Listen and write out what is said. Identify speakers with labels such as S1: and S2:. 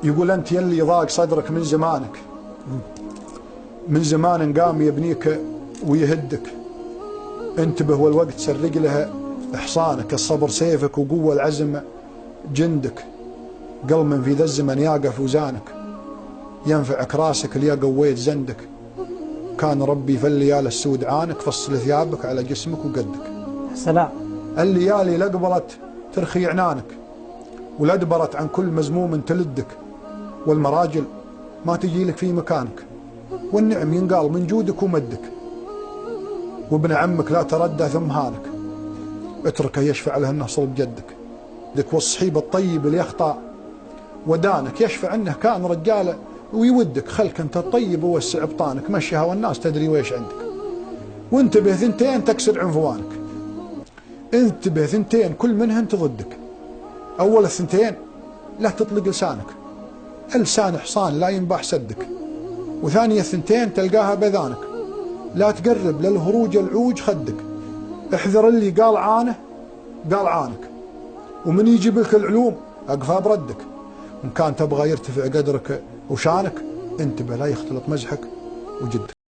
S1: يقول أنت يلي ضاق صدرك من زمانك، من زمان قام يبنيك ويهدك، انتبه والوقت سرق لها إحصانك، الصبر سيفك وقوة العزم جندك، قل من في ذا الزمن يقف وزانك، ينفعك راسك ليا قويت زندك، كان ربي في الليالي السود عانك، فصل ثيابك على جسمك وقدك.
S2: سلام.
S1: الليالي لقبلت ترخي عنانك، ولادبرت عن كل مزموم تلدك، والمراجل ما تجي لك في مكانك، والنعم ينقال من جودك ومدك، وابن عمك لا تردى ثم هانك، اتركه يشفع له انه صلب جدك، والصحيب الطيب اللي يخطأ ودانك، يشفع عنه كان رجاله ويودك، خلك انت الطيب ووسع بطانك، مشيها والناس تدري ويش عندك، وانتبه ثنتين تكسر عنفوانك، انتبه ثنتين كل منهن تضدك، اول الثنتين لا تطلق لسانك، اللسان حصان لا ينباح سدك، وثانية الثنتين تلقاها بذانك، لا تقرب للهروج العوج خدك، احذر اللي قال عانه قال عانك، ومن يجيب لك العلوم اقفى بردك، وان كان تبغى يرتفع قدرك وشانك انتبه لا يختلط مزحك وجدك.